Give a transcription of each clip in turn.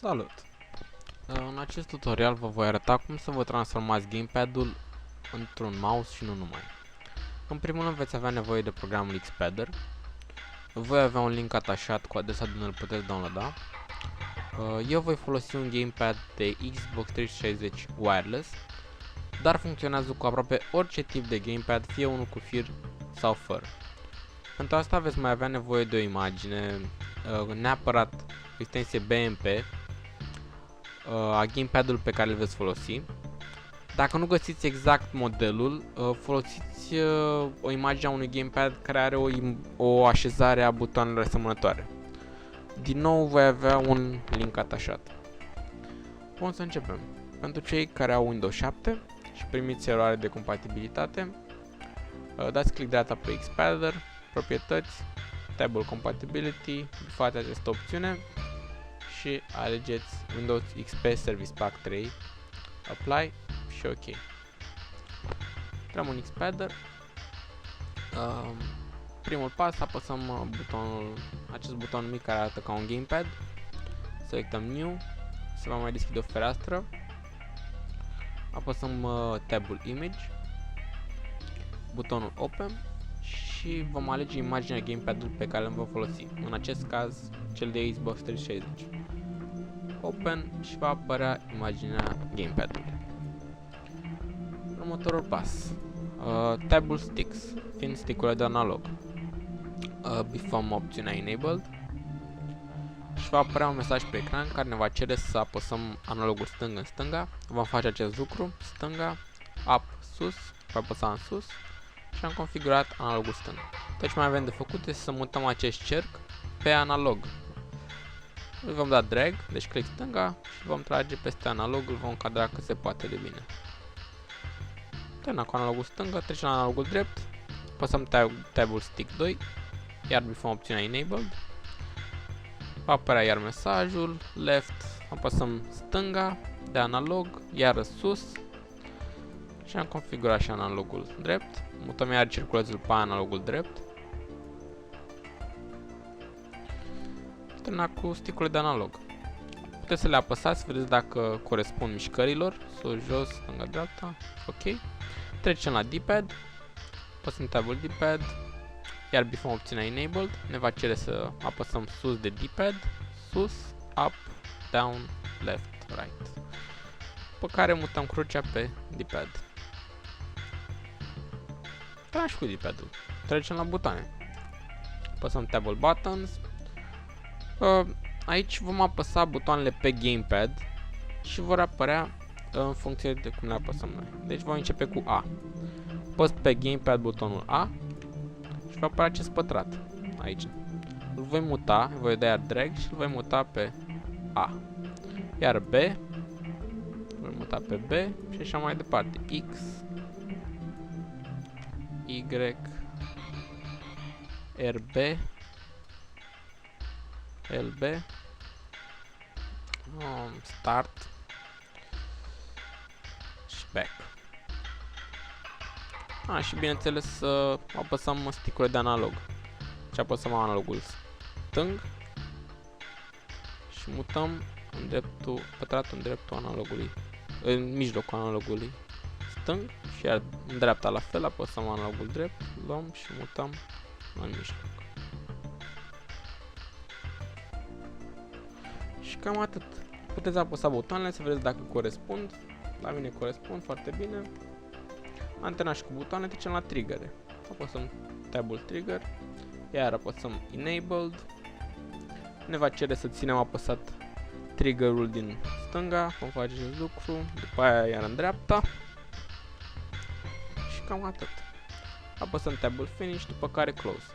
Salut! În acest tutorial vă voi arăta cum să vă transformați gamepad-ul într-un mouse și nu numai. În primul rând veți avea nevoie de programul Xpadder. Voi avea un link atașat cu adresa de unde îl puteți downloada. Eu voi folosi un gamepad de Xbox 360 wireless, dar funcționează cu aproape orice tip de gamepad, fie unul cu fir sau fără. Pentru asta veți mai avea nevoie de o imagine, neapărat extensie BMP, a gamepad-ului pe care îl veți folosi. Dacă nu găsiți exact modelul, folosiți o imagine a unui gamepad care are o așezare a butoanelor asemănătoare. Din nou voi avea un link atașat. Bun, să începem. Pentru cei care au Windows 7 și primiți eroare de compatibilitate, dați click dreapta pe Xpadder, proprietăți, Table Compatibility, bifați această opțiune și alegeți Windows XP Service Pack 3, Apply și OK. Intrăm în Xpadder. Primul pas, apăsăm acest buton mic care arată ca un gamepad. Selectăm New, se va mai deschide o fereastră. Apăsăm tabul Image, butonul Open și vom alege imaginea gamepad-ului pe care îl vom folosi. În acest caz, cel de Xbox 360. Open și va apărea imaginea gamepad-ului. Următorul pas, tabul Sticks, fiind stick-urile de analog. Bifăm opțiunea Enabled și va apărea un mesaj pe ecran care ne va cere să apăsăm analogul stâng în stânga. Vom face acest lucru, stânga, up, sus, va apăsa în sus și am configurat analogul stâng. Tot ce mai avem de făcut este să mutăm acest cerc pe analog. Îl vom da drag, deci click stânga și vom trage peste analog, îl vom cadra cât se poate de bine. Terminăm cu analogul stânga, trecem la analogul drept, apăsăm tabul stick 2, iar bifăm opțiunea Enabled. Va apărea iar mesajul, left, apăsăm stânga, de analog, iar sus și am configurat și analogul drept. Mutăm iar circulețul pe analogul drept. Terminat cu stick-urile de analog. Puteți să le apăsați, vedeți dacă corespund mișcărilor, sus, jos, stânga, dreapta, ok. Trecem la D-pad, apăsăm tabul D-pad, iar bifăm opțiunea Enabled, ne va cere să apăsăm sus de D-pad, sus, up, down, left, right, pe care mutăm crucea pe D-pad. Și cu D-pad-ul. Trecem la butoane. Apăsăm tabul Buttons. Aici vom apăsa butoanele pe gamepad și vor apărea în funcție de cum le apăsăm noi. Deci vom începe cu A. Apăs pe gamepad butonul A și va apărea acest pătrat aici. Îl voi muta, voi da iar drag și îl voi muta pe A. Iar B, voi muta pe B și așa mai departe. X, Y, RB, LB, Start și Back. Și bineînțeles să apăsăm stick-urile de analog. Și apăsăm analogul stâng și mutăm în dreptul, pătratul în dreptul analogului, în mijlocul analogului stâng și iar în dreapta la fel, apăsăm analogul drept, luăm și mutăm în mijloc. Și cam atât. Puteți apăsa butoanele să vedeți dacă corespund. La mine corespund foarte bine. Antena și cu butoane, trecem la triggere. Apăsăm tabul trigger, iar apăsăm Enabled. Ne va cere să ținem apăsat triggerul din stânga, vom face acest lucru, după aia iar în dreapta. Și cam atât. Apăsăm tabul Finish, după care Close.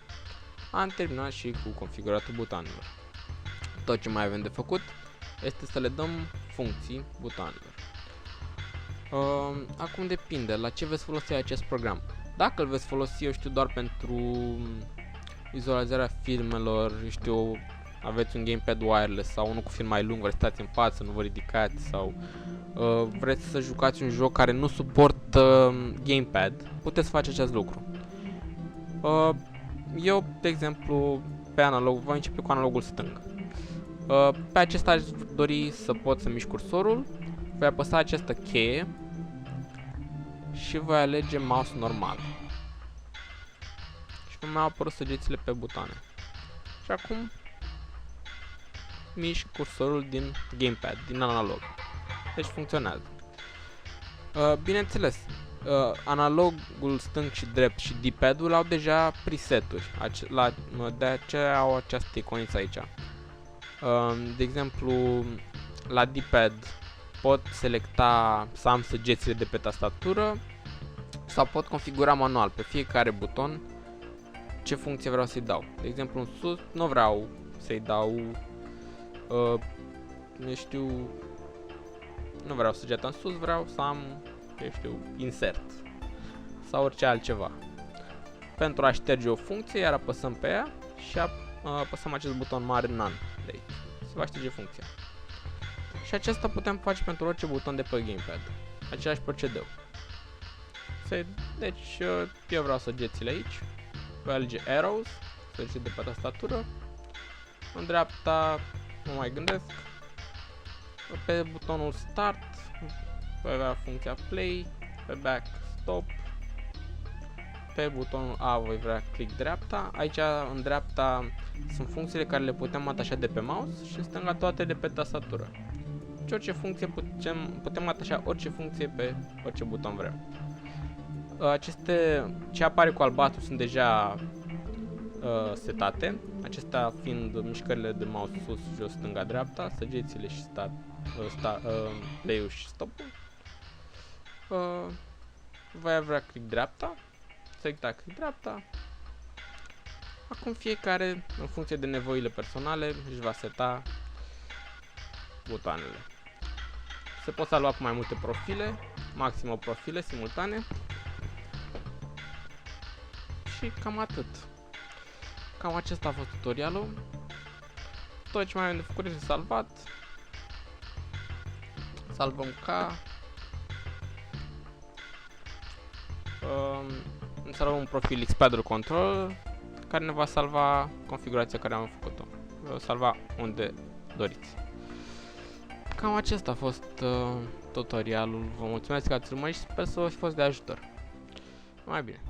Am terminat și cu configuratul butoanelor. Tot ce mai avem de făcut este să le dăm funcții butoanelor. Acum depinde la ce veți folosi acest program. Dacă îl veți folosi, eu știu, doar pentru vizualizarea filmelor, eu știu, aveți un gamepad wireless sau unul cu film mai lung, vreți să stați în față, nu vă ridicați sau vreți să jucați un joc care nu suportă gamepad, puteți face acest lucru. Eu, de exemplu, pe analog, voi începe cu analogul stâng. Pe acesta aș dori să pot să mișc cursorul. Voi apăsa această cheie și voi alege mouse normal. Și mi-au apărut săgețile pe butoane. Și acum mișc cursorul din gamepad, din analog. Deci funcționează. Bineînțeles, analogul stâng și drept și D-pad-ul au deja preset-uri. De aceea au această iconiță aici. De exemplu, la D-pad pot selecta să am săgețile de pe tastatură sau pot configura manual pe fiecare buton ce funcție vreau să-i dau. De exemplu, în sus nu vreau să-i dau nu vreau săgeata în sus, vreau să am, insert sau orice altceva. Pentru a șterge o funcție, iar apăsăm pe ea și apăsăm acest buton mare None de aici. Se va șterge funcția. Și acesta putem face pentru orice buton de pe gamepad. Același procedeu. Deci, eu vreau săgețile aici. Voi alege arrows, săgeți de pe tastatură. În dreapta, nu mai gândesc. Pe butonul Start voi avea funcția Play, pe Back Stop, pe butonul A voi vrea click dreapta. Aici în dreapta sunt funcțiile care le putem atașa de pe mouse și în stânga toate de pe tastatură. Deci orice funcție putem atașa orice funcție pe orice buton vrem. Ce apare cu albastru sunt deja setate, acestea fiind mișcările de mouse sus, jos, stânga, dreapta, săgețile și play-ul și stop-ul. Voi avea click dreapta, selecta click dreapta. Acum fiecare, în funcție de nevoile personale, își va seta butoanele. Se pot salva cu mai multe profile, maxim 8 profile simultane. Și cam atât. Cam acesta a fost tutorialul. Tot ce mai avem de făcut este salvat. Salvăm ca salvăm un profil Xpadder Controller care ne va salva configurația care am făcut-o. O salva unde doriți. Cam acesta a fost tutorialul. Vă mulțumesc că ați urmărit și sper să vă fi fost de ajutor. Mai bine.